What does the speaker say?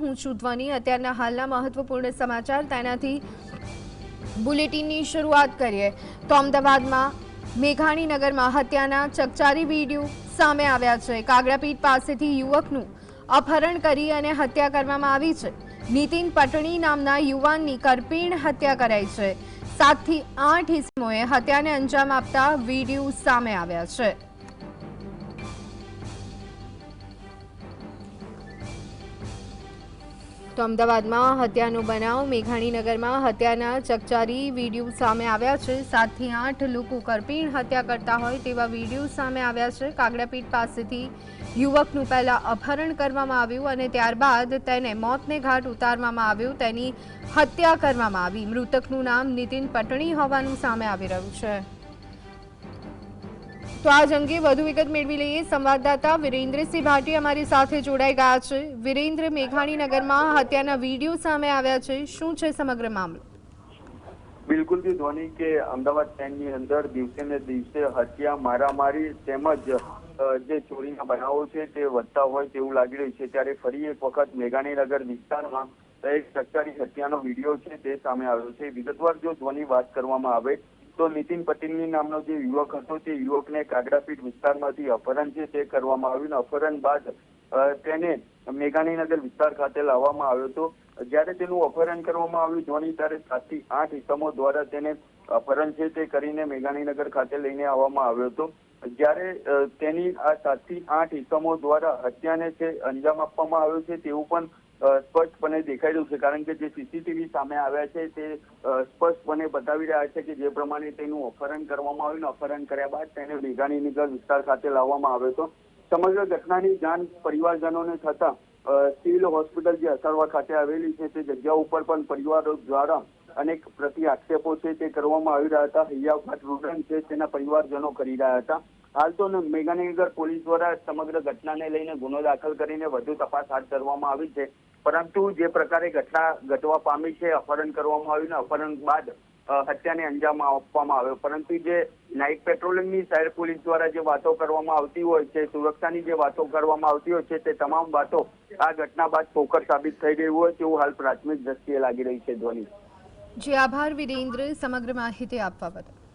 હું છું ધ્વની। અત્યારના હાલના મહત્વપૂર્ણ સમાચાર તેનાથી બુલેટિનની શરૂઆત કરીએ તો અમદાવાદમાં મેઘાણીનગરમાં હત્યાના ચકચારી વિડીયો સામે આવ્યા છે। કાગડાપીઠ પાસેથી યુવકનું અપહરણ કરી અને હત્યા કરવામાં આવી છે। નીતિન પટણી નામના યુવાનની કરપીણ હત્યા કરાઈ છે। 7 થી 8 ઇસમોએ હત્યાને અંજામ આપતા વિડીયો સામે આવ્યા છે। તો અમદાવાદમાં હત્યાનો બનાવ, મેઘાણીનગરમાં હત્યાના ચકચારી વિડીયો સામે આવ્યા છે। 7 થી 8 લોકો કરપીણ હત્યા કરતા હોય તેવા વિડીયો સામે આવ્યા છે। કાગડાપીઠ પાસેથી યુવકનું પહેલા અપહરણ કરવામાં આવ્યું અને ત્યારબાદ તેને મોતને ઘાટ ઉતારવામાં આવ્યું, તેની હત્યા કરવામાં આવી। મૃતકનું નામ નીતિન પટણી હોવાનું સામે આવી રહ્યું છે। તો આજ અંગે વધુ વિગત મેળવી લઈએ। સંવાદદાતા વિરેન્દ્રસિંહ ભાટી અમારી સાથે જોડાઈ ગયા છે। વિરેન્દ્ર, મેઘાણીનગરમાં હત્યાના વિડીયો સામે આવ્યા છે, શું છે સમગ્ર મામલો? બિલકુલ થી ધ્વની કે અમદાવાદ શહેરની અંદર દિવસે ને દિવસે હત્યા, મારામારી તેમજ જે ચોરીના બનાવો છે તે વધતા હોય તેવું લાગી રહ્યું છે। ત્યારે ફરી એક વખત મેઘાણીનગર વિસ્તારમાં એક ચકચારી હત્યાનો વિડીયો છે તે સામે આવ્યો છે। વિગતવાર જો ધ્વની વાત કરવામાં આવે તો નીતિન પટેલની નામનો જે યુવક હતો તે યુવકને કાગડાપીઠ વિસ્તારમાંથી અપહરણ છે તે કરવામાં આવ્યું। અપહરણ બાદ તેને મેઘાણીનગર વિસ્તાર ખાતે લાવવામાં આવ્યો હતો। જ્યારે તેનું અપહરણ કરવામાં આવ્યું ધ્વની, ત્યારે 7 થી 8 ઇસમો દ્વારા તેને અપહરણ છે તે કરીને મેઘાણીનગર ખાતે લઈને આવવામાં આવ્યો હતો। જ્યારે તેની આ 7 થી 8 ઇસમો દ્વારા હત્યાને છે અંજામ આપવામાં આવ્યો છે તેવું પણ સ્પષ્ટપણે દેખાઈ રહ્યું છે, કારણ કે જે સીસીટીવી સામે આવ્યા છે તે સ્પષ્ટપણે બતાવી રહ્યા છે કે જે પ્રમાણે તેનું અપહરણ કરવામાં આવ્યું, અપહરણ કર્યા બાદ તેને મેઘાણીનગર વિસ્તાર ખાતે લાવવામાં આવ્યો હતો। સમગ્ર ઘટનાની જાણ પરિવારજનોને થતા સિવિલ હોસ્પિટલ જે અસારવા ખાતે આવેલી છે તે જગ્યા ઉપર પણ પરિવારો દ્વારા અનેક પ્રતિ આક્ષેપો છે તે કરવામાં આવી રહ્યા હતા। હૈયાભાટ રૂડન છે તેના પરિવારજનો કરી રહ્યા હતા। હાલ તો મેઘાણીનગર પોલીસ દ્વારા સમગ્ર ઘટનાને લઈને ગુનો દાખલ કરીને વધુ તપાસ હાથ ધરવામાં આવી છે, પરંતુ જે પ્રકારે ઘટના ઘટવા પામી છે, અપહરણ કરવામાં આવ્યું ને અપહરણ બાદ હત્યાને અંજામ આપવામાં આવ્યો, પરંતુ જે નાઇટ પેટ્રોલિંગની શહેર પોલીસ દ્વારા જે વાતો કરવામાં આવતી હોય છે, સુરક્ષાની જે વાતો કરવામાં આવતી હોય છે, તે તમામ વાતો આ ઘટના બાદ પોકળ સાબિત થઈ ગઈ હોય તેવું હાલ પ્રાથમિક દ્રષ્ટિએ લાગી રહી છે। ધ્વની જી આભાર વિરેન્દ્ર, સમગ્ર માહિતી આપવા બદલ।